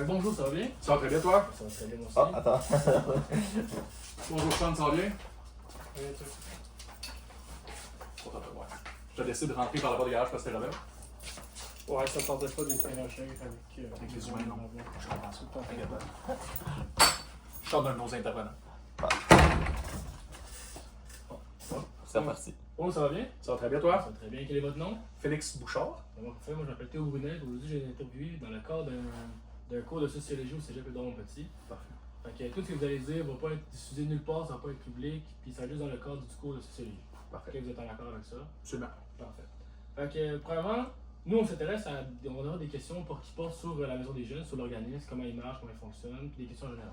Bonjour, ça va bien? Ça va très bien, toi? Ça va très bien, moi aussi. Ah, attends. Bonjour, Sean, ça va bien? Ouais, toi. Ouais. Je décide de rentrer par la porte de garage parce que t'es rebelle. Ouais, ça me tentait pas d'une faire un chèque Avec les humains, non. Je comprends ça. Tout le temps. T'inquiète pas. Je sors d'un de nos intervenants. C'est reparti. Oh, ça va bien? Ça va très bien, Ça toi? va très bien. Quel est votre nom? Félix Bouchard. Moi, je m'appelle Théo Brunet. Aujourd'hui, j'ai interviewé dans le cadre d'un cours de sociologie au cégep Édouard-Montpetit. Parfait. Fait que tout ce que vous allez dire va pas être diffusé nulle part, ça va pas être public, puis ça va juste dans le cadre du cours de sociologie. Parfait. Ok, vous êtes en accord avec ça? Absolument. Parfait. Fait que, premièrement, nous, on s'intéresse à. On va avoir des questions qui portent sur la Maison des Jeunes, sur l'organisme, comment il marche, comment il fonctionne, puis des questions générales.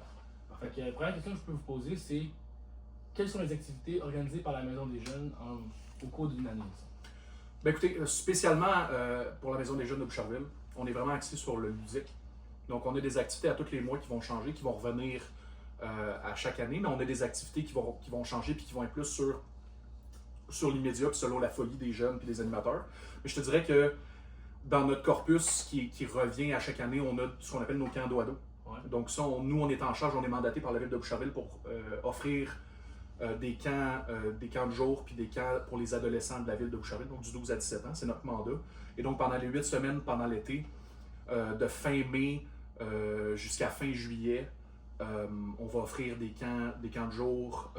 Fait que, la première question que je peux vous poser, c'est quelles sont les activités organisées par la Maison des Jeunes au cours d'une année? Ben écoutez, spécialement pour la Maison des Jeunes de Boucherville, on est vraiment axé sur le ludique. Donc, on a des activités à tous les mois qui vont changer, qui vont revenir à chaque année, mais on a des activités qui vont changer puis qui vont être plus sur l'immédiat, puis selon la folie des jeunes puis des animateurs. Mais je te dirais que dans notre corpus qui revient à chaque année, on a ce qu'on appelle nos camps dos à dos. Ouais. Donc, ça, nous, on est en charge, on est mandaté par la ville de Boucherville pour offrir des camps de jour puis des camps pour les adolescents de la ville de Boucherville, donc du 12 à 17 ans, c'est notre mandat. Et donc, pendant les 8 semaines, pendant l'été, de fin mai jusqu'à fin juillet, on va offrir des camps de jour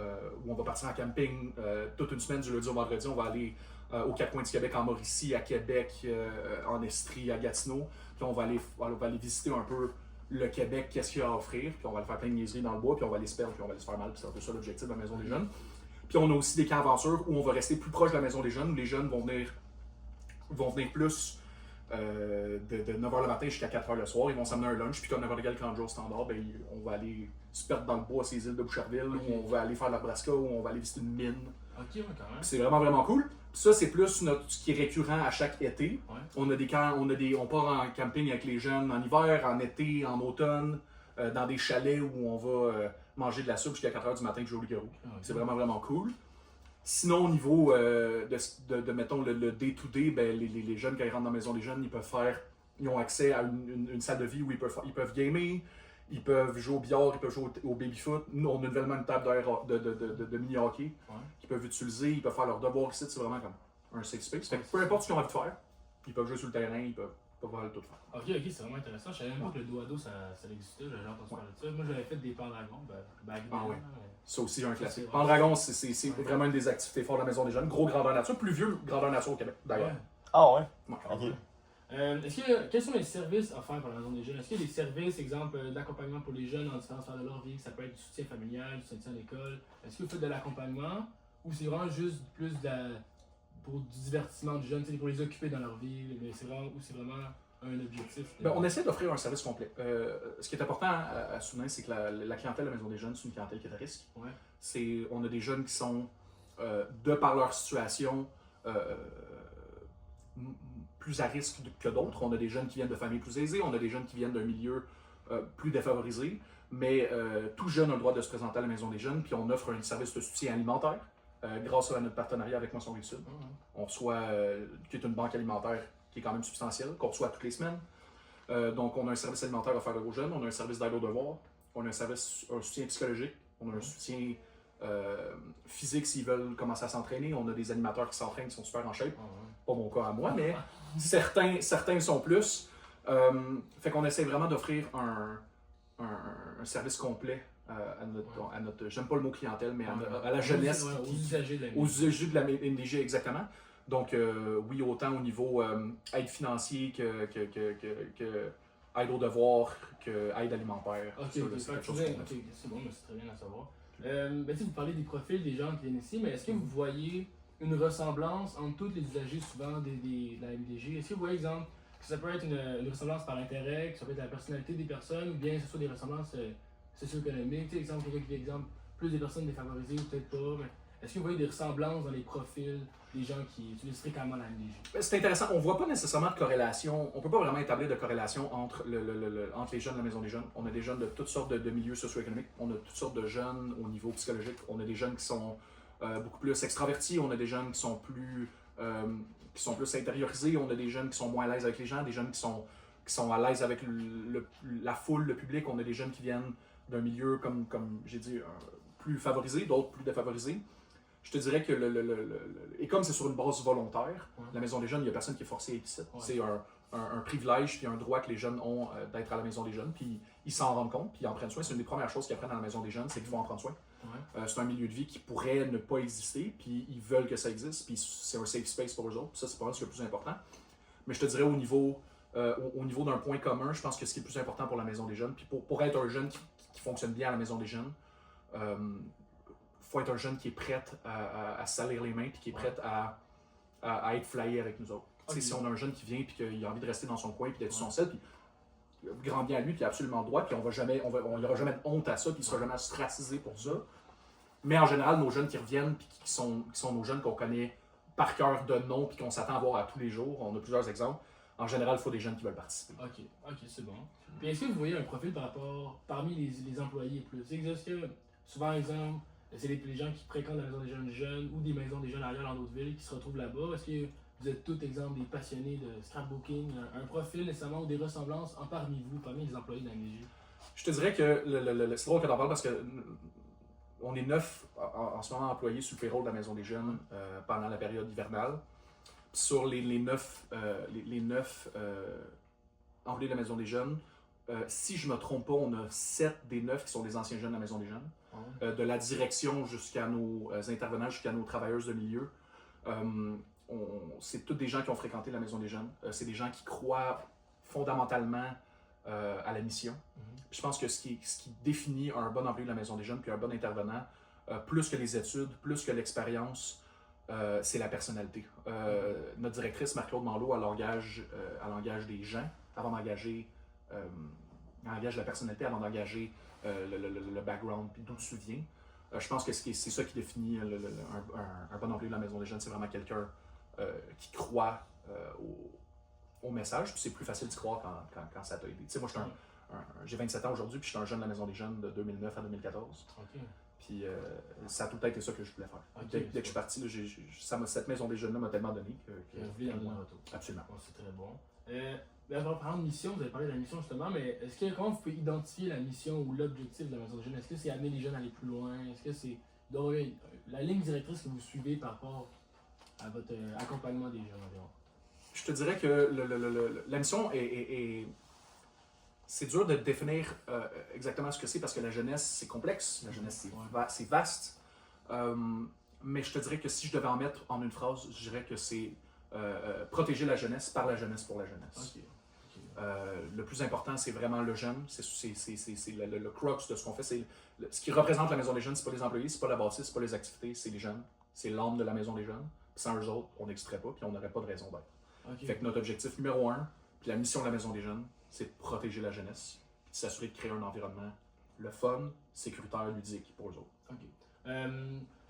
où on va partir en camping toute une semaine du lundi au vendredi. On va aller aux quatre coins du Québec, en Mauricie, à Québec, en Estrie, à Gatineau. Puis on va aller visiter un peu le Québec, qu'est-ce qu'il y a à offrir. Puis on va aller faire plein de niaiseries dans le bois, puis on va aller se perdre, puis on va aller se faire mal. Puis c'est un peu ça l'objectif de la Maison des Jeunes. Puis on a aussi des camps aventures où on va rester plus proche de la Maison des Jeunes, où les jeunes vont venir plus de 9h le matin jusqu'à 4h le soir. Ils vont s'amener un lunch, puis comme n'importe quel camp de jour standard, ben, on va aller se perdre dans le bois à ces îles de Boucherville, Ok. où on va aller faire de la Nebraska, où on va aller visiter une mine. Ok, ouais, quand même. Puis c'est vraiment, vraiment cool. Puis ça, c'est plus ce qui est récurrent à chaque été. Ouais. On a des camps, on part en camping avec les jeunes en hiver, en été, en automne, dans des chalets où on va manger de la soupe jusqu'à 4h du matin et jouer au loup-garou. Ah, ok. C'est vraiment, vraiment cool. Sinon, au niveau mettons, le day-to-day, ben, les jeunes, quand ils rentrent dans la Maison des Jeunes, ils ont accès à une salle de vie où ils peuvent gamer, ils peuvent jouer au billard, ils peuvent jouer au baby-foot. Nous, on a nouvellement une table de mini-hockey Ouais. qu'ils peuvent utiliser, ils peuvent faire leurs devoirs ici, c'est vraiment comme un safe space. Fait que peu importe ce qu'ils ont envie de faire, ils peuvent jouer sur le terrain, ils peuvent vraiment tout faire. Ok, c'est vraiment intéressant. Je savais même pas que le dos à dos ça existait. J'avais entendu parler de ça. Moi, j'avais fait des pendragons, back then, Ah ouais. mais- C'est aussi un classique. C'est Pendragon, c'est vraiment une des activités fortes de la Maison des Jeunes. Gros grandeur nature, plus vieux grandeur nature au Québec, d'ailleurs. Ouais. Ah ouais? Ouais. Ok. Quels sont les services offerts par la Maison des Jeunes? Est-ce qu'il y a des services, exemple, d'accompagnement pour les jeunes en différentes sphères de leur vie? Ça peut être du soutien familial, du soutien à l'école. Est-ce que vous faites de l'accompagnement ou c'est vraiment juste plus pour du divertissement du jeune, pour les occuper dans leur vie, mais c'est vraiment un objectif? Ben, on essaie d'offrir un service complet. Ce qui est important à souligner, c'est que la clientèle de la Maison des Jeunes, c'est une clientèle qui est à risque. Ouais. On a des jeunes qui sont, de par leur situation, plus à risque que d'autres. On a des jeunes qui viennent de familles plus aisées, on a des jeunes qui viennent d'un milieu plus défavorisé, mais tout jeune a le droit de se présenter à la Maison des Jeunes, puis on offre un service de soutien alimentaire grâce à notre partenariat avec Moisson Rive-Sud. On reçoit, qui est une banque alimentaire qui est quand même substantielle, qu'on reçoit toutes les semaines. Donc on a un service alimentaire offert aux jeunes, on a un service d'aide aux devoirs, on a un soutien psychologique, on a un soutien physique s'ils veulent commencer à s'entraîner, on a des animateurs qui s'entraînent, qui sont super en shape. Pas mon cas à moi, mais certains sont plus. Fait qu'on essaie vraiment d'offrir un service complet à notre, j'aime pas le mot clientèle, mais à la jeunesse. Aux usagers de la Aux usagers de la MDG, exactement. Donc, oui, autant au niveau aide financière que aide aux devoirs, que aide alimentaire. Ok, Ça, ok, c'est quelque chose ok, qu'on a. c'est bon, mais c'est très bien à savoir. Vous parlez des profils des gens qui viennent ici, mais est-ce que vous voyez une ressemblance entre tous les usagers souvent de la MDG? Est-ce que vous voyez, exemple, que ça peut être une ressemblance par intérêt, que ça peut être la personnalité des personnes, ou bien que ce soit des ressemblances socio-économiques? Tu sais, exemple, quelqu'un qui vit, exemple, plus des personnes défavorisées ou peut-être pas, mais est-ce que vous voyez des ressemblances dans les profils des gens qui utilisent fréquemment la MDG? C'est intéressant. On ne voit pas nécessairement de corrélation. On ne peut pas vraiment établir de corrélation entre les jeunes de la Maison des Jeunes. On a des jeunes de toutes sortes de milieux socio-économiques. On a toutes sortes de jeunes au niveau psychologique. On a des jeunes qui sont beaucoup plus extravertis. On a des jeunes qui sont plus intériorisés. On a des jeunes qui sont moins à l'aise avec les gens. Des jeunes qui qui sont à l'aise avec la foule, le public. On a des jeunes qui viennent d'un milieu, comme j'ai dit, plus favorisé, d'autres plus défavorisés. Je te dirais que et comme c'est sur une base volontaire, la Maison des jeunes, il n'y a personne qui est forcé à être ici. C'est un privilège puis un droit que les jeunes ont d'être à la Maison des jeunes, puis ils s'en rendent compte, puis ils en prennent soin. C'est une des premières choses qu'ils apprennent à la Maison des jeunes, c'est qu'il faut en prendre soin. C'est un milieu de vie qui pourrait ne pas exister, puis ils veulent que ça existe, puis c'est un safe space pour eux autres, puis ça, c'est pour eux le plus important. Mais je te dirais au niveau d'un point commun, je pense que ce qui est le plus important pour la Maison des jeunes, puis pour être un jeune qui fonctionne bien à la Maison des jeunes, faut être un jeune qui est prêt à se salir les mains, puis qui est prêt à être flyé avec nous autres. Si on a un jeune qui vient et qu'il a envie de rester dans son coin et d'être sur son set, puis grand bien à lui, puis il a absolument le droit, puis on n'y aura jamais de honte à ça, puis il ne sera jamais ostracisé pour ça. Mais en général, nos jeunes qui reviennent, puis qui sont nos jeunes qu'on connaît par cœur de nom, puis qu'on s'attend à voir à tous les jours, on a plusieurs exemples. En général, il faut des jeunes qui veulent participer. Ok, c'est bon. Puis est-ce que vous voyez un profil parmi les employés plus? Est-ce que, souvent, exemple, c'est les gens qui fréquentent la Maison des jeunes ou des maisons des jeunes ailleurs dans d'autres villes qui se retrouvent là-bas? Est-ce que vous êtes tous, exemple, des passionnés de scrapbooking, un profil nécessairement ou des ressemblances parmi les employés de la MDJ? Je te dirais que c'est drôle que tu en parles parce que on est 9 en ce moment employés sur le payroll de la Maison des jeunes pendant la période hivernale. Puis sur les 9 employés de la Maison des jeunes, si je ne me trompe pas, on a 7 des 9 qui sont des anciens jeunes de la Maison des jeunes. De la direction jusqu'à nos intervenants, jusqu'à nos travailleuses de milieu. C'est tous des gens qui ont fréquenté la Maison des jeunes. C'est des gens qui croient fondamentalement à la mission. Je pense que ce qui définit un bon employé de la Maison des jeunes puis un bon intervenant, plus que les études, plus que l'expérience, c'est la personnalité. Notre directrice, Marc-Claude Manlot, elle engage des gens avant d'engager elle engage la personnalité avant d'engager le background puis d'où tu viens. Je pense que c'est ça qui définit un bon employé de la Maison des jeunes. C'est vraiment quelqu'un qui croit au message, puis c'est plus facile d'y croire quand ça t'a aidé. Tu sais, moi, j'ai 27 ans aujourd'hui, puis je suis un jeune de la Maison des jeunes de 2009 à 2014. Puis ça a tout le temps été ça que je voulais faire. Dès que je suis parti, cette Maison des jeunes-là m'a tellement donné que absolument. C'est très bon. En parlant de mission, vous avez parlé de la mission justement, mais comment vous pouvez identifier la mission ou l'objectif de la Maison des jeunes? Est-ce que c'est amener les jeunes à aller plus loin? Est-ce que c'est la ligne directrice que vous suivez par rapport à votre accompagnement des jeunes environ? Je te dirais que la mission c'est dur de définir exactement ce que c'est parce que la jeunesse, c'est complexe. La jeunesse, c'est vaste. Mais je te dirais que si je devais en mettre en une phrase, je dirais que c'est protéger la jeunesse par la jeunesse pour la jeunesse. Le plus important, c'est vraiment le jeune. C'est le crux de ce qu'on fait. Ce qui représente la Maison des jeunes, c'est pas les employés, c'est pas la bâtisse, c'est pas les activités, c'est les jeunes. C'est l'âme de la Maison des jeunes. Puis sans eux autres, on n'existerait pas, puis on n'aurait pas de raison d'être. Fait que notre objectif numéro 1, puis la mission de la Maison des jeunes, c'est de protéger la jeunesse, puis de s'assurer de créer un environnement le fun, sécuritaire, ludique pour eux autres.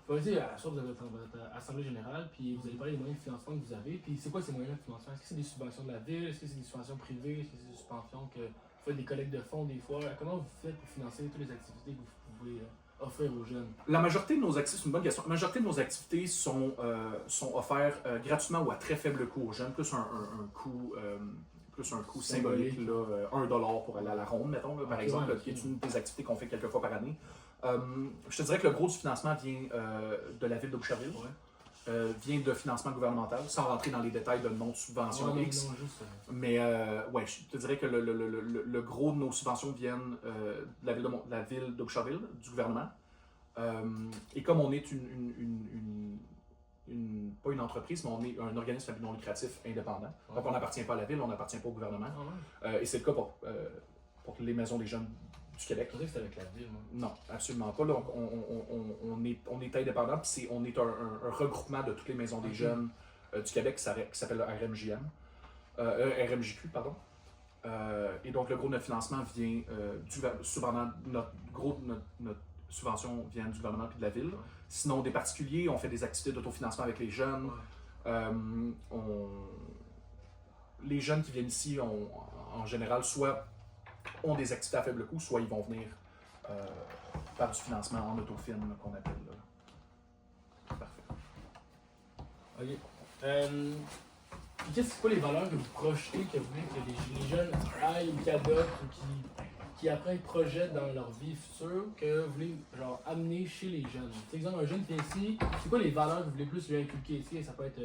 Faut dire, à vous avez votre assemblée générale, puis vous allez parler des moyens de financement que vous avez. Puis c'est quoi ces moyens de financement? Est-ce que c'est des subventions de la ville? Est-ce que c'est des subventions privées? Est-ce que c'est des subventions que vous faites des collectes de fonds des fois? Comment vous faites pour financer toutes les activités que vous pouvez offrir aux jeunes? La majorité de nos activités, c'est une bonne question. La majorité de nos activités sont offertes gratuitement ou à très faible coût aux jeunes, plus un coût symbolique, là, $1 pour aller à la ronde, mettons, là, par exemple, qui est une des activités qu'on fait quelques fois par année. Je te dirais que le gros du financement vient de la ville de Boucherville, vient de financement gouvernemental, sans rentrer dans les détails de non-subventions X. Mais je te dirais que le gros de nos subventions viennent de la ville de Boucherville, du gouvernement. Et comme on est pas une entreprise, mais on est un organisme à but non lucratif indépendant. Donc on n'appartient pas à la ville, on n'appartient pas au gouvernement. Et c'est le cas pour les maisons des jeunes du Québec. Je pensais que c'était avec la ville, moi. Non, absolument pas. Donc, on est indépendant, puis on est un regroupement de toutes les maisons des jeunes du Québec qui s'appelle le RMJQ, pardon. Et donc, le gros de notre financement vient cependant, notre subvention vient du gouvernement et de la ville. Sinon, des particuliers, on fait des activités d'autofinancement avec les jeunes. Les jeunes qui viennent ici, en général, soit ont des activités à faible coût, soit ils vont venir par du financement en autofin qu'on appelle. Parfait. OK. qu'est-ce que c'est quoi les valeurs que vous projetez, que vous voulez que les jeunes aillent ou qu'adoptent ou qui après projettent dans leur vie future, que vous voulez genre amener chez les jeunes? Par exemple, un jeune qui est ici, c'est quoi les valeurs que vous voulez plus lui inculquer ici? Ça peut être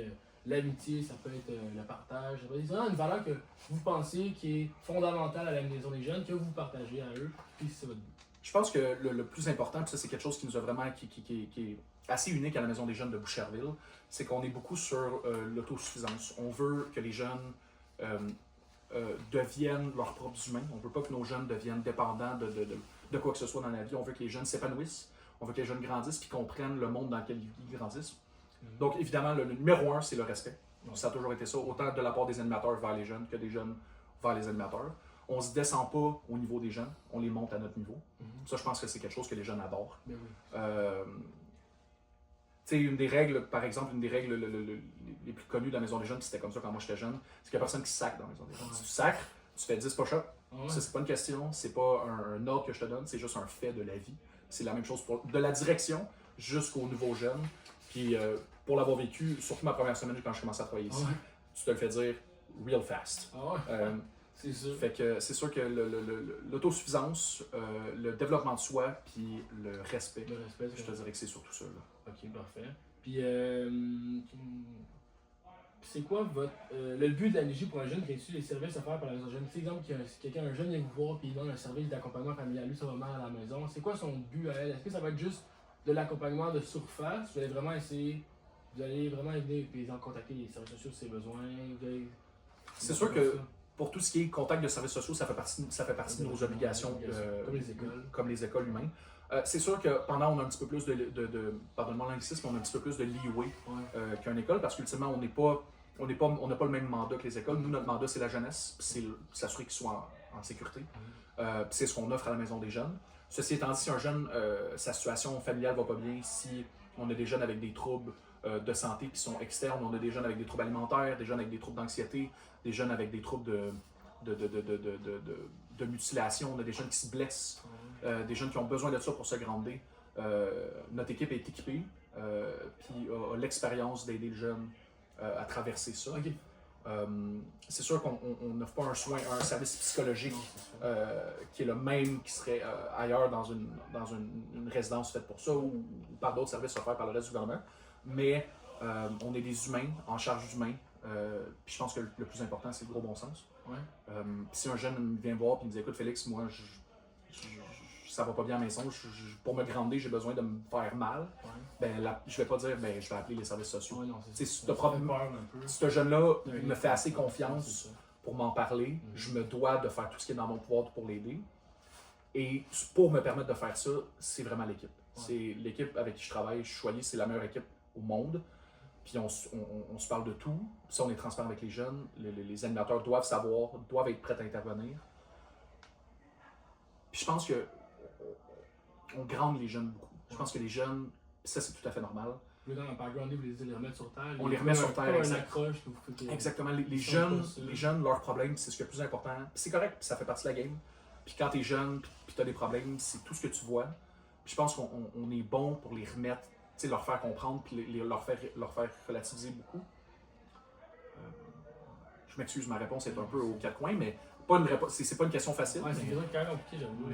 l'amitié, ça peut être le partage, ça peut être vraiment une valeur que vous pensez qui est fondamentale à la maison des jeunes, que vous partagez à eux, puis c'est votre but. Je pense que le plus important, puis ça c'est quelque chose qui nous a vraiment, qui est assez unique à la Maison des jeunes de Boucherville, c'est qu'on est beaucoup sur l'autosuffisance. On veut que les jeunes deviennent leurs propres humains. On ne veut pas que nos jeunes deviennent dépendants de quoi que ce soit dans la vie. On veut que les jeunes s'épanouissent, on veut que les jeunes grandissent puis comprennent le monde dans lequel ils grandissent. Donc évidemment, le numéro un, c'est le respect. Ça a toujours été ça, autant de la part des animateurs vers les jeunes que des jeunes vers les animateurs. On ne se descend pas au niveau des jeunes, on les monte à notre niveau. Ça, je pense que c'est quelque chose que les jeunes adorent. Oui. Tu sais, une des règles, par exemple, une des règles les plus connues de la Maison des jeunes, puis c'était comme ça quand moi j'étais jeune, c'est qu'il n'y a personne qui sac dans la Maison des jeunes. Si tu sacres, tu fais 10 push-ups. Ça, c'est pas une question, c'est pas un ordre que je te donne, c'est juste un fait de la vie. C'est la même chose pour de la direction jusqu'aux nouveaux jeunes. Puis pour l'avoir vécu, surtout ma première semaine quand je commençais à travailler ici, tu te le fais dire real fast. C'est sûr. Fait que c'est sûr que l'autosuffisance, le développement de soi, puis le respect, je te dirais que c'est surtout ça. Là. Ok, parfait. Puis, c'est quoi le but de la NJ pour un jeune qui reçu les services offerts par la maison jeune? C'est exemple, un jeune vient vous voir et il demande un service d'accompagnement familial, lui, ça va mal à la maison. C'est quoi son but à elle? Est-ce que ça va être juste de l'accompagnement de surface? Vous allez vraiment essayer, vous allez vraiment aider les gens contacter les services sociaux si c'est besoin? C'est sûr que pour tout ce qui est contact de services sociaux, ça fait partie de nos obligations comme les écoles humaines. C'est sûr que pendant on a un petit peu plus pardonne-moi l'anglicisme, on a un petit peu plus de leeway qu'une école parce qu'ultimement on n'a pas le même mandat que les écoles. Nous, notre mandat c'est la jeunesse, c'est s'assurer qu'ils soient en sécurité. C'est ce qu'on offre à la Maison des jeunes. Ceci étant dit, si un jeune, sa situation familiale va pas bien, si on a des jeunes avec des troubles de santé qui sont externes, on a des jeunes avec des troubles alimentaires, des jeunes avec des troubles d'anxiété, des jeunes avec des troubles de mutilation, on a des jeunes qui se blessent, des jeunes qui ont besoin de ça pour se grandir. Notre équipe est équipée, puis a l'expérience d'aider le jeune à traverser ça. Okay. C'est sûr qu'on n'offre pas un service psychologique qui est le même qui serait ailleurs dans une résidence faite pour ça ou par d'autres services offerts par le reste du gouvernement. Mais on est des humains en charge d'humains. Puis je pense que le plus important, c'est le gros bon sens. Si un jeune vient me voir et me dit écoute Félix, moi ça va pas bien à la maison, pour me grandir, j'ai besoin de me faire mal, ben je vais pas dire je vais appeler les services sociaux. Ce jeune-là me fait assez confiance pour m'en parler, je me dois de faire tout ce qui est dans mon pouvoir pour l'aider. Et pour me permettre de faire ça, c'est vraiment l'équipe. C'est l'équipe avec qui je travaille, je suis choisi, c'est la meilleure équipe au monde. Puis on se parle de tout. Puis on est transparent avec les jeunes. Les animateurs doivent savoir, doivent être prêts à intervenir. Puis je pense que on grande les jeunes beaucoup. Je pense que les jeunes, ça c'est tout à fait normal. Dans le background, vous les remettre sur terre. On les remet sur terre. Exactement. Les jeunes, leurs problèmes, c'est ce qui est le plus important. Puis c'est correct, puis ça fait partie de la game. Puis quand tu es jeune, puis tu as des problèmes, c'est tout ce que tu vois. Puis je pense qu'on est bon pour les remettre, leur faire comprendre, puis leur faire relativiser beaucoup. Je m'excuse, ma réponse est un peu aux quatre coins, mais c'est pas une question facile. Ouais, c'est quand même compliqué, j'avoue.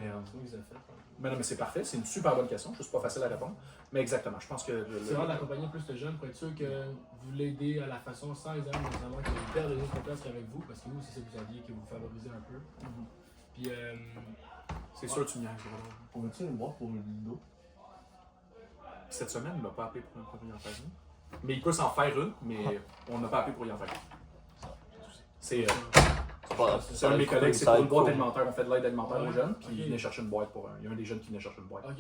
Mais non, mais c'est parfait, c'est une super bonne question, juste pas facile à répondre. Mais exactement, je pense que... C'est vraiment d'accompagner plus de jeunes pour être sûr que vous l'aidez à la façon sans les amis, notamment que vous perdez des autres places qu'avec vous, parce que vous, c'est ça que vous aviez, que vous favorisez un peu. Puis, c'est sûr, tu me niaises. On va-tu le voir pour le dos? Cette semaine, il m'a pas appelé pour y en faire une. Mais il peut s'en faire une, mais on n'a pas appelé pour y en faire une. C'est un de mes collègues, c'est pour une boîte alimentaire. On fait de l'aide alimentaire aux jeunes, puis il venait chercher une boîte pour il y a un des jeunes qui venait chercher une boîte. Ok.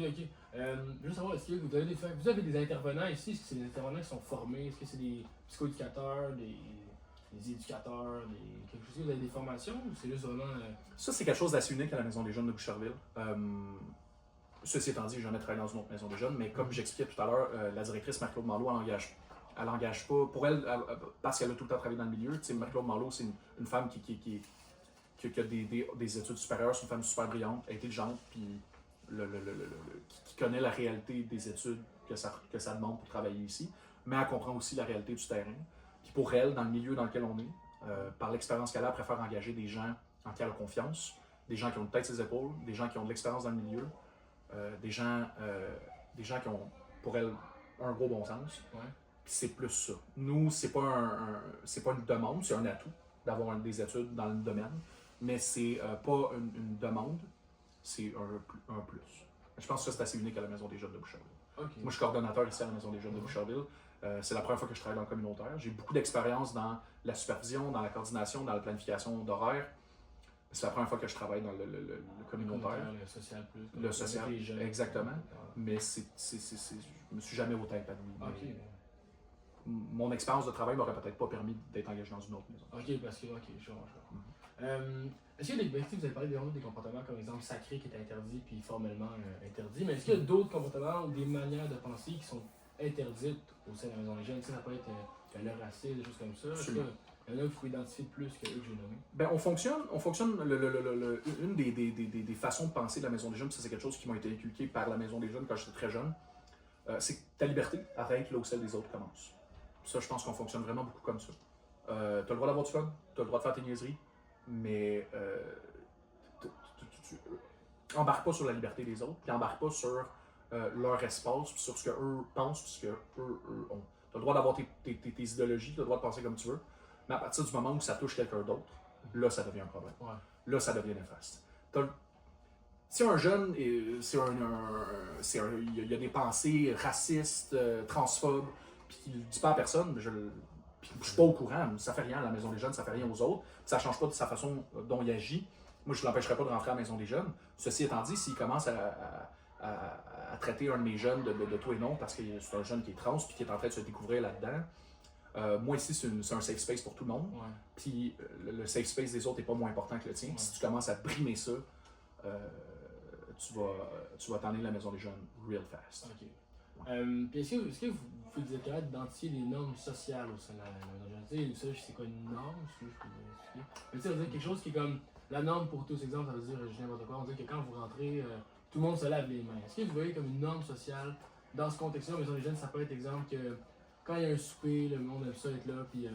Je veux savoir, est-ce que vous avez des intervenants ici? Est-ce que c'est des intervenants qui sont formés? Est-ce que c'est des psychoéducateurs, des éducateurs, quelque chose? Vous avez des formations ou c'est juste vraiment... Ça, c'est quelque chose d'assez unique à la Maison des jeunes de Boucherville. Ceci étant dit, j'ai jamais travaillé dans une autre Maison des jeunes, mais comme j'expliquais tout à l'heure, la directrice Marc-Claude Marleau, elle engage pas. Pour elle, parce qu'elle a tout le temps travaillé dans le milieu, Marc-Claude Marleau, c'est une femme qui a des études supérieures, c'est une femme super brillante, intelligente, puis qui connaît la réalité des études que ça demande pour travailler ici, mais elle comprend aussi la réalité du terrain. Puis pour elle, dans le milieu dans lequel on est, par l'expérience qu'elle a, elle préfère engager des gens en qui elle a confiance, des gens qui ont une tête sur les épaules, des gens qui ont de l'expérience dans le milieu, des gens qui ont, pour elle, un gros bon sens. Ouais. Puis c'est plus ça. Nous, c'est pas une demande, c'est un atout d'avoir des études dans le domaine, mais c'est pas une demande, c'est un plus. Je pense que ça, c'est assez unique à la Maison des Jeunes de Boucherville. Ok. Moi, je suis coordonnateur ici à la Maison des Jeunes de Boucherville. C'est la première fois que je travaille dans le communautaire. J'ai beaucoup d'expérience dans la supervision, dans la coordination, dans la planification d'horaires. C'est la première fois que je travaille dans le communautaire. Le social plus. Le social, avec les jeunes. exactement. Mais je me suis jamais autant épanoui. Ok. Mon expérience de travail m'aurait peut-être pas permis d'être engagé dans une autre maison. Ok, parce que, ok, je vois. Est-ce qu'il y a vous avez parlé des comportements comme exemple sacré qui est interdit puis formellement interdit, mais est-ce qu'il y a d'autres comportements ou des manières de penser qui sont interdites au sein de la Maison des Jeunes? Ça peut être le racisme, des choses comme ça. Est-ce qu'il y en a qu'il faut identifier de plus que eux que j'ai nommé? Ben, on fonctionne une des façons de penser de la Maison des Jeunes, ça c'est quelque chose qui m'a été inculqué par la Maison des Jeunes quand j'étais très jeune, c'est que ta liberté arrête là où celle des autres commence. Ça, je pense qu'on fonctionne vraiment beaucoup comme ça. Tu as le droit d'avoir du fun, tu as le droit de faire tes niaiseries, mais tu embarques pas sur la liberté des autres, puis embarques pas sur leur espace, puis sur ce qu'eux pensent, puis ce qu'eux ont. Tu as le droit d'avoir tes idéologies, tu as le droit de penser comme tu veux, mais à partir du moment où ça touche quelqu'un d'autre, là, ça devient un problème. Ouais. Là, ça devient néfaste. Si un jeune, il y a des pensées racistes, transphobes, puis qu'il ne le dit pas à personne, je ne suis pas au courant, ça fait rien à la Maison des Jeunes, ça fait rien aux autres, ça ne change pas de sa façon dont il agit. Moi, je ne l'empêcherai pas de rentrer à la Maison des Jeunes. Ceci étant dit, s'il commence à traiter un de mes jeunes de tout et non, parce que c'est un jeune qui est trans, puis qui est en train de se découvrir là-dedans, moi ici, c'est un safe space pour tout le monde. Ouais. Puis le safe space des autres n'est pas moins important que le tien. Ouais. Si tu commences à brimer ça, tu vas t'en aller de la Maison des Jeunes real fast. Ok. Puis est-ce que vous êtes capable d'identifier les normes sociales au sein de la Maison des Jeunes? Tu sais, c'est quoi une norme? Si je peux expliquer. Mais tu sais, on dirait quelque chose qui est comme la norme pour tous. Exemple, ça veut dire, je dis n'importe quoi, on dit que quand vous rentrez, tout le monde se lave les mains. Est-ce que vous voyez comme une norme sociale dans ce contexte-là? Maison des Jeunes, ça peut être exemple que quand il y a un souper, le monde aime ça être là, puis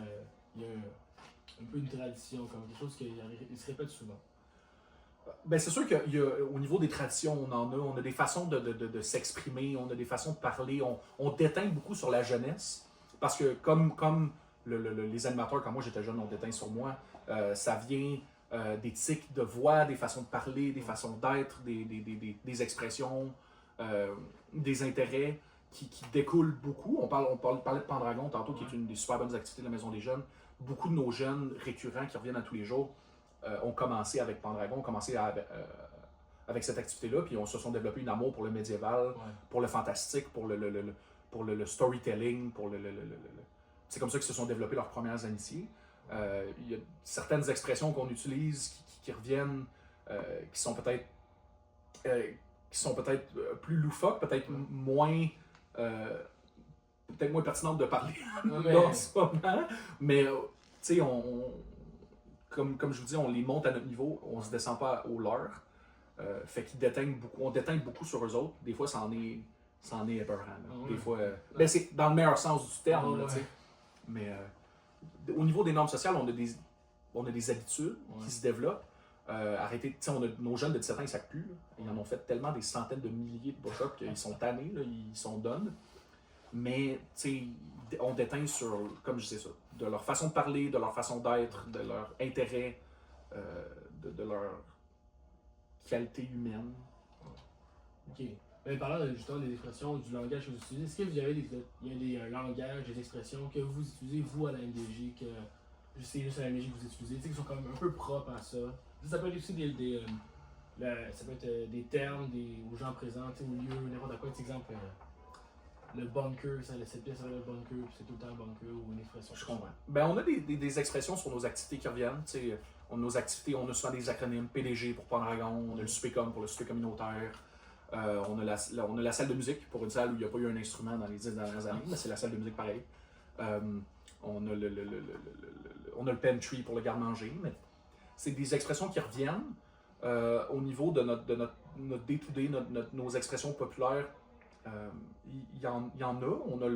il y a un peu une tradition, comme quelque chose qui se répète souvent. Ben, c'est sûr qu'au niveau des traditions, on a des façons de s'exprimer, on a des façons de parler, on déteint beaucoup sur la jeunesse, parce que comme les animateurs, quand moi j'étais jeune, on déteint sur moi, ça vient des tics de voix, des façons de parler, des façons d'être, des expressions, des intérêts qui découlent beaucoup. On parlait de Pendragon tantôt, qui est une des super bonnes activités de la Maison des Jeunes. Beaucoup de nos jeunes récurrents qui reviennent à tous les jours ont commencé avec Pendragon, ont commencé avec cette activité-là, puis se sont développés un amour pour le médiéval, pour le fantastique, pour le storytelling, c'est comme ça qu'ils se sont développés leurs premières initiés. Il y a certaines expressions qu'on utilise qui reviennent, qui sont peut-être plus loufoques, peut-être moins pertinentes de parler en ce moment, mais tu sais, comme je vous dis, on les monte à notre niveau, on se descend pas au leur. Fait qu'ils déteignent beaucoup, on déteigne beaucoup sur eux autres. Des fois, ça en est épeurant. Des fois, ben, c'est dans le meilleur sens du terme. Là, mais au niveau des normes sociales, on a des habitudes qui se développent. Nos jeunes de 17 ans, ils savent plus. Ils en ont fait tellement des centaines de milliers de push-ups qu'ils sont tannés, là, ils sont done. Mais on déteint sur, comme je disais ça, de leur façon de parler, de leur façon d'être, de leur intérêt, de leur qualité humaine. Ok. Mais parlant justement des expressions, du langage que vous utilisez, est-ce que vous avez un langage, des expressions que vous utilisez, vous, à la MDJ, que c'est juste à la MDJ que vous utilisez, qui sont quand même un peu propres à ça? Ça peut être aussi ça peut être des termes aux gens présents, au lieu, n'importe quoi. Par exemple, le bunker, cette pièce s'appelle le bunker, puis c'est tout le temps le bunker ou une expression. Je comprends. Ben, on a des expressions sur nos activités qui reviennent. Nos activités, on a souvent des acronymes. PDG pour Pendragon, on a le Supécom pour le souper communautaire. On a la salle de musique pour une salle où il n'y a pas eu un instrument dans les 10 dernières années, mais c'est la salle de musique pareil. On a le pantry pour le garde-manger. Mais c'est des expressions qui reviennent au niveau de notre day-to-day, nos expressions populaires. Il y en a. On a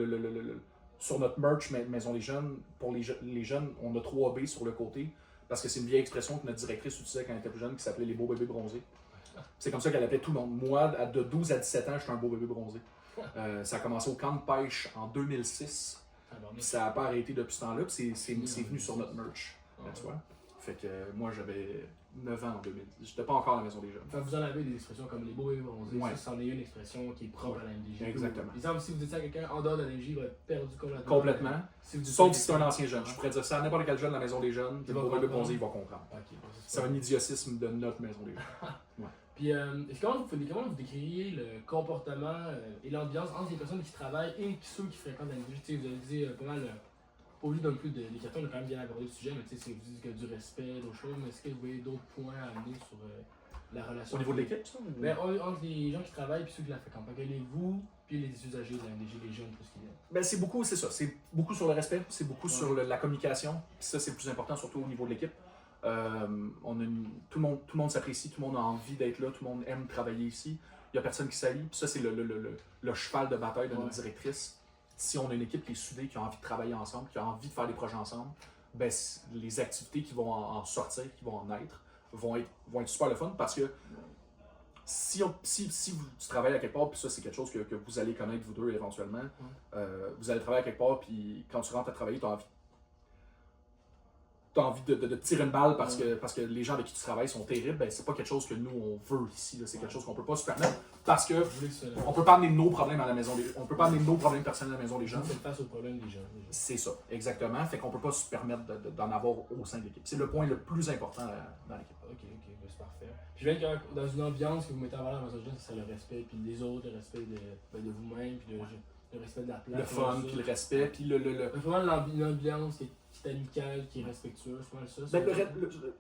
sur notre merch Maison des Jeunes, pour les jeunes, on a 3B sur le côté, parce que c'est une vieille expression que notre directrice utilisait quand elle était plus jeune, qui s'appelait les beaux bébés bronzés. C'est comme ça qu'elle appelait tout le monde. Moi, de 12 à 17 ans, j'étais un beau bébé bronzé. Ça a commencé au camp de pêche en 2006. Puis ça n'a pas arrêté depuis ce temps-là, puis c'est venu sur notre merch. Tu vois? Fait que moi, j'avais 9 ans en 2000. J'étais pas encore à la Maison des Jeunes. Enfin, vous en avez des expressions comme les beaux bébés bronzés. Ouais. Ça, c'en est une expression qui est propre à la MDJ. Exactement. Par exemple, si vous dites ça à quelqu'un en dehors de la MDJ, il va être perdu complètement. Complètement. Si vous dites Sauf ça si c'est un ancien jeune. Je pourrais dire ça à n'importe quel jeune de la Maison des Jeunes, puis le beau bébé bronzé, il va comprendre. Ok, C'est un idiocisme de notre Maison des Jeunes. Puis, comment vous décririez le comportement et l'ambiance entre les personnes qui travaillent et ceux qui fréquentent la MDJ? Vous avez dit pas mal, pas obligé de donner plus de cartons, on a quand même bien abordé le sujet, mais vous dites qu'il y a du respect, d'autres choses, mais est-ce que vous voyez d'autres points à amener sur la relation? Au niveau de l'équipe, ça? Ben, entre les gens qui travaillent et ceux qui la fréquentent. Vous, puis les usagers de la MDJ, les jeunes, tout ce qu'il y a. Ben, c'est ça. C'est beaucoup sur le respect, c'est beaucoup sur la communication. Puis ça, c'est le plus important, surtout au niveau de l'équipe. Tout le monde s'apprécie, tout le monde a envie d'être là, tout le monde aime travailler ici. Il n'y a personne qui s'allie. Puis ça, c'est le cheval de bataille de notre directrice. Si on a une équipe qui est soudée, qui a envie de travailler ensemble, qui a envie de faire des projets ensemble, ben, les activités qui vont en sortir, qui vont en être, vont être super le fun parce que si tu travailles à quelque part, puis ça c'est quelque chose que vous allez connaître vous deux éventuellement, vous allez travailler à quelque part, puis quand tu rentres à travailler, tu as envie de tirer une balle parce que les gens avec qui tu travailles sont terribles, ben c'est pas quelque chose que nous on veut ici, là. C'est quelque chose qu'on peut pas se permettre parce que on peut pas amener nos problèmes à la maison on peut pas amener nos problèmes personnels à la maison des gens. C'est face aux problèmes des gens. C'est ça, exactement. Fait qu'on peut pas se permettre d'en avoir au sein de l'équipe. C'est le point le plus important dans l'équipe. Ok, ben, c'est parfait. Puis je viens que dans une ambiance que vous mettez en valeur dans votre jeune, c'est le respect, puis les autres, le respect de vous-même, puis le respect de la place. Le fun, puis le respect, puis Vraiment l'ambiance qui est amicale, qui est respectueuse, c'est ça.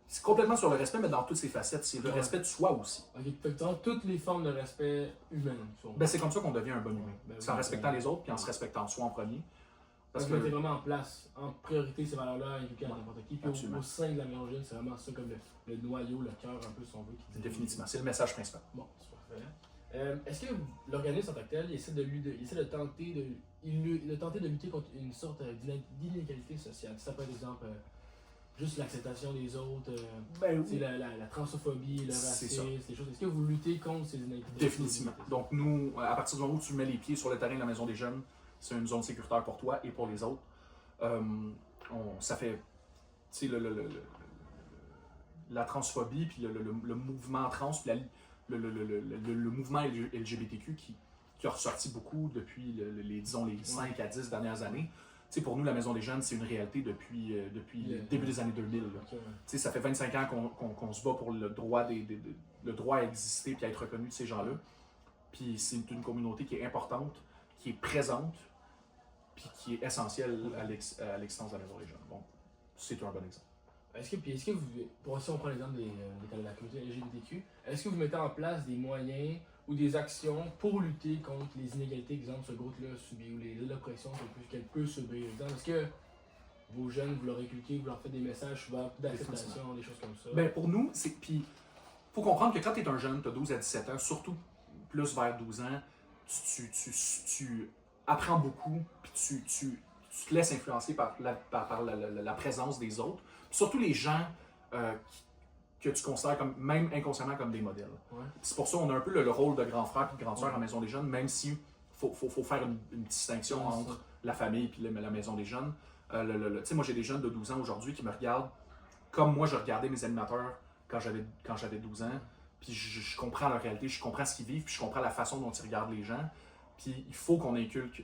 c'est complètement sur le respect, mais dans toutes ses facettes. C'est le respect de soi aussi. Ok, fait que toutes les formes de respect humain. Ben, c'est comme ça qu'on devient un bon humain. C'est en respectant les autres, puis en se respectant soi en premier. Parce que mettez vraiment en place, en priorité, ces valeurs-là inculquées à n'importe qui. Puis au sein de la Maison Jeune, c'est vraiment ça comme le noyau, le cœur un peu, si on veut. Définitivement, c'est le message principal. Bon, c'est parfait. Est-ce que l'organisme en tant que tel essaie de tenter de lutter contre une sorte d'inégalité sociale? Ça peut être, exemple, juste l'acceptation des autres, la transphobie, le racisme, ces choses. Est-ce que vous luttez contre ces inégalités? Définitivement. Donc nous, à partir du moment où tu mets les pieds sur le terrain de la Maison des Jeunes, c'est une zone sécuritaire pour toi et pour les autres. Ça fait, tu sais, la transphobie, puis le mouvement trans, puis le mouvement LGBTQ qui a ressorti beaucoup depuis les 5 à 10 dernières années. Tu sais, pour nous, la Maison des Jeunes, c'est une réalité depuis le début des années 2000. Tu sais, ça fait 25 ans qu'on se bat pour le droit à exister et à être reconnu de ces gens-là. Puis c'est une communauté qui est importante, qui est présente, puis qui est essentielle à l'existence de la Maison des Jeunes. Donc, c'est un bon exemple. Est-ce que vous, si on prend l'exemple de la communauté LGBTQ, est-ce que vous mettez en place des moyens ou des actions pour lutter contre les inégalités, exemple, ce groupe-là subit, ou l'oppression qu'elle peut subir? Est-ce que vos jeunes, vous leur inculquez, vous leur faites des messages souvent d'acceptation, des choses comme ça? Ben pour nous, puis faut comprendre que quand tu es un jeune, tu as 12 à 17 ans, surtout plus vers 12 ans, tu apprends beaucoup, puis tu te laisses influencer par la présence des autres. Puis surtout les gens que tu considères comme, même inconsciemment comme des modèles. Ouais. C'est pour ça qu'on a un peu le rôle de grand frère et de grande sœur à la Maison des Jeunes, même si faut faire une distinction entre la famille et la Maison des Jeunes. Tu sais, moi j'ai des jeunes de 12 ans aujourd'hui qui me regardent comme moi je regardais mes animateurs quand j'avais 12 ans. Puis je comprends leur réalité, je comprends ce qu'ils vivent, puis je comprends la façon dont ils regardent les gens. Puis il faut qu'on inculque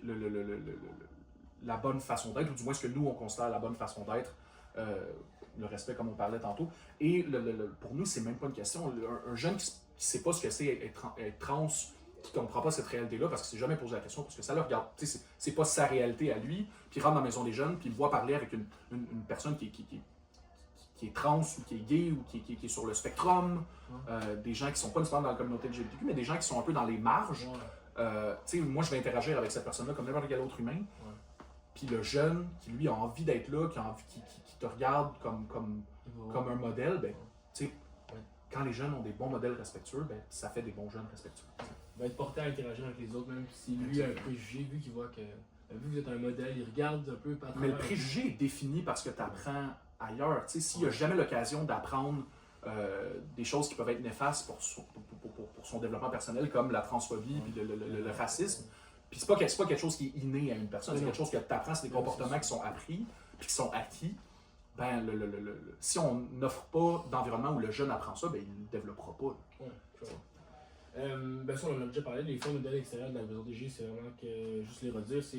la bonne façon d'être, ou du moins ce que nous on considère la bonne façon d'être. Le respect comme on parlait tantôt. Et pour nous, c'est même pas une question. Un jeune qui ne sait pas ce que c'est être trans, qui ne comprend pas cette réalité-là, parce qu'il ne s'est jamais posé la question, parce que ça le regarde. C'est pas sa réalité à lui, puis il rentre dans la Maison des Jeunes, puis il voit parler avec une personne qui est trans, ou qui est gay, ou qui est sur le spectrum, des gens qui ne sont pas nécessairement dans la communauté LGBTQ, mais des gens qui sont un peu dans les marges. Moi, je vais interagir avec cette personne-là comme n'importe quel autre humain. Puis le jeune qui, lui, a envie d'être là, qui te regarde comme un modèle, ben, quand les jeunes ont des bons modèles respectueux, ben, ça fait des bons jeunes respectueux. Il va être porté à interagir avec les autres, même si lui a un préjugé, vu qu'il voit que vu que vous êtes un modèle, ils regardent un peu par Mais le travers. préjugé est défini parce que tu apprends ailleurs. Tu sais, s'il n'y a jamais l'occasion d'apprendre des choses qui peuvent être néfastes pour son développement personnel, comme la transphobie et le racisme, puis c'est pas quelque chose qui est inné à une personne, c'est quelque chose que tu apprends, c'est des comportements qui sont appris puis qui sont acquis. Ben, si on n'offre pas d'environnement où le jeune apprend ça, ben, il ne le développera pas. Ouais, je vois. Ben ça, on en a déjà parlé, les fonds modèles extérieurs de la VODG, c'est vraiment que, juste les redire, c'est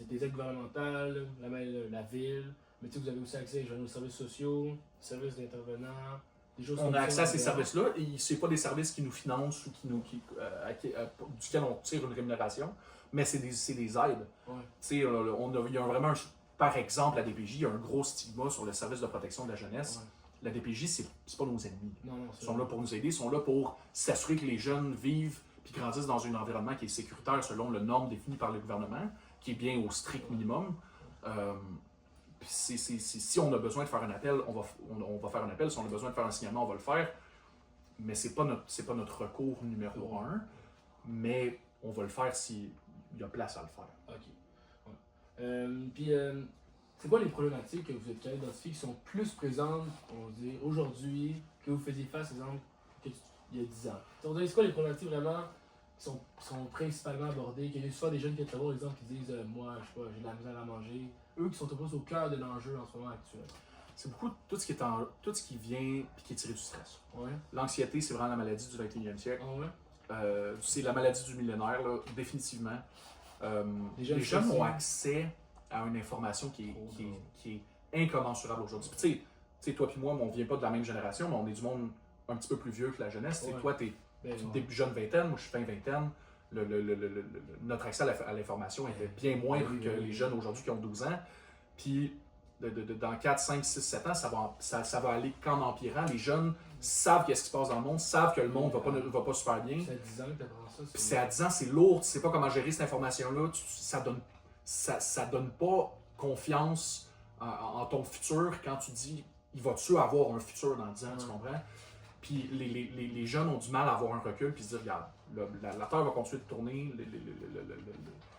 des aides gouvernementales, la ville, mais tu sais, vous avez aussi accès aux services sociaux, services d'intervenants, des choses On comme a accès à ces ça. services-là et ce n'est pas des services qui nous financent ou duquel on tire une rémunération, mais c'est des aides. Ouais. Tu sais, il y a vraiment, par exemple, la DPJ, il y a un gros stigma sur le service de protection de la jeunesse. Ouais. La DPJ, c'est pas nos ennemis. Non, Ils sont là pour nous aider, ils sont là pour s'assurer que les jeunes vivent et grandissent dans un environnement qui est sécuritaire selon le norme défini par le gouvernement, qui est bien au strict minimum. Puis si on a besoin de faire un appel, on va faire un appel. Si on a besoin de faire un signalement, on va le faire. Mais c'est pas notre recours numéro un. Mais on va le faire s'il y a place à le faire. Ok. Ouais. Puis, c'est quoi les problématiques que vous êtes capable d'identifier qui sont plus présentes, on va dire, aujourd'hui, que vous faisiez face, par exemple, il y a 10 ans? On dirait, c'est quoi les problématiques vraiment qui sont principalement abordées, qu'il y a soit des jeunes qui viennent te voir, exemple, qui disent moi, je sais pas, j'ai de la misère à manger, eux qui sont plus au cœur de l'enjeu en ce moment actuel. C'est beaucoup tout ce qui vient et qui est tiré du stress. Ouais. L'anxiété, c'est vraiment la maladie du 21e siècle. Ah ouais? C'est la maladie du millénaire, là, définitivement. Les Les jeunes stressés. ont accès à une information qui est incommensurable aujourd'hui. Puis tu sais, toi et moi, on vient pas de la même génération, mais on est du monde un petit peu plus vieux que la jeunesse. Tu sais, Ouais. toi, tu es Ben, ouais. début jeune vingtaine, moi je suis fin vingtaine. Notre accès à l'information était bien moindre Oui, que oui, les oui. jeunes aujourd'hui qui ont 12 ans. Puis dans 4, 5, 6, 7 ans, ça va aller qu'en empirant. Les jeunes savent qu'est-ce qui se passe dans le monde, savent que le monde va pas super bien. C'est à 10 ans que tu apprends ça. Puis c'est à 10 ans, c'est lourd, tu sais pas comment gérer cette information-là, ça donne pas confiance en ton futur quand tu dis il va-tu avoir un futur dans 10 ans, tu comprends? Puis les jeunes ont du mal à avoir un recul puis se dire regarde, la Terre va continuer de tourner,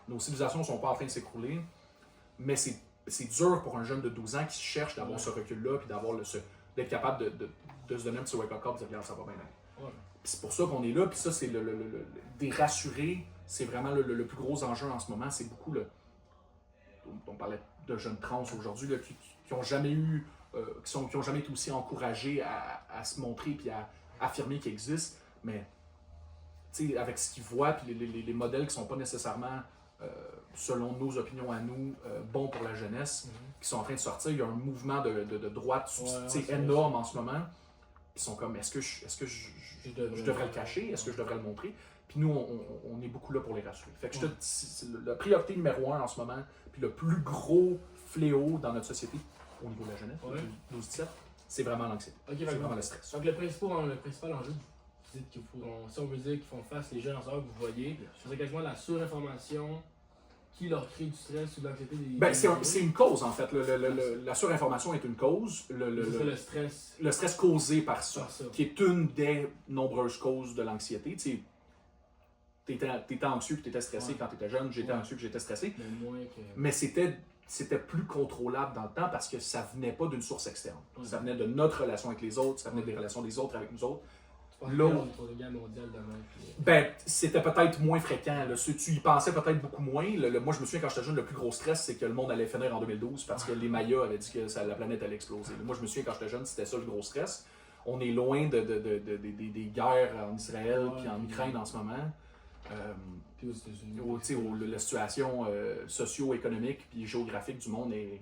nos civilisations sont pas en train de s'écrouler, mais c'est dur pour un jeune de 12 ans qui cherche d'avoir ce recul-là puis d'être capable de se donner un petit wake-up call et de dire regarde, ça va bien aller. Ouais. Puis c'est pour ça qu'on est là, puis ça, c'est des rassurés, c'est vraiment le plus gros enjeu en ce moment. C'est beaucoup on parlait de jeunes trans aujourd'hui, là, qui ont jamais eu, qui ont jamais été aussi encouragés à se montrer puis à affirmer qu'ils existent. Mais, tu sais, avec ce qu'ils voient, puis les modèles qui sont pas nécessairement, selon nos opinions à nous, bons pour la jeunesse, qui sont en train de sortir, il y a un mouvement de droite énorme en ce moment. Ils sont comme, est-ce que je devrais le cacher? Est-ce que je devrais le montrer? Puis nous, on est beaucoup là pour les rassurer. Fait que c'est la priorité numéro 1 en ce moment, puis le plus gros fléau dans notre société, au niveau de la jeunesse, 12-17, c'est vraiment l'anxiété. C'est vraiment le stress. Donc le principal enjeu, vous dites si on veut dire qu'ils font face, les jeunes en ce moment que vous voyez, c'est quasiment la surinformation qui leur crée du stress ou de l'anxiété des... Ben, c'est une cause, en fait. La surinformation est une cause. le stress. Le stress causé par ça, Par ça. qui est une des nombreuses causes de l'anxiété. Tu sais, t'étais anxieux et t'étais stressé quand t'étais jeune, j'étais anxieux et j'étais stressé. Mais moins que... Mais c'était plus contrôlable dans le temps parce que ça venait pas d'une source externe. Ça venait de notre relation avec les autres, ça venait des relations des autres avec nous autres. Tu penses Là, que pour une guerre mondiale demain. Puis... Ben, c'était peut-être moins fréquent. Là. Tu y pensais peut-être beaucoup moins. Moi, je me souviens quand j'étais jeune, le plus gros stress, c'est que le monde allait finir en 2012 parce que les Mayas avaient dit que la planète allait exploser. Moi, je me souviens quand j'étais jeune, c'était ça le gros stress. On est loin des guerres en Israël et en Ukraine en ce moment. Puis aux États-Unis. La situation socio-économique et géographique du monde est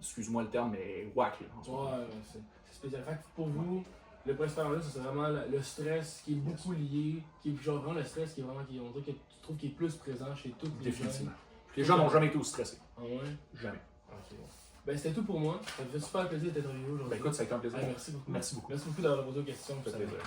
excuse-moi le terme, mais whack là, en ce moment. Ouais, c'est spécial. Fait que pour vous, le principal enjeu, c'est vraiment le stress qui est beaucoup lié, qui est genre vraiment le stress qui est vraiment, on dirait que tu trouves qu'il est plus présent chez toutes les Définitivement. jeunes. Les gens n'ont jamais été aussi stressés. Ah ouais? Jamais. Ok, bon. Ben c'était tout pour moi. Ça me fait super plaisir d'être arrivé aujourd'hui. Ben écoute, ça a été un plaisir. Merci beaucoup. Merci beaucoup. Merci beaucoup d'avoir répondu aux questions. Ça fait plaisir.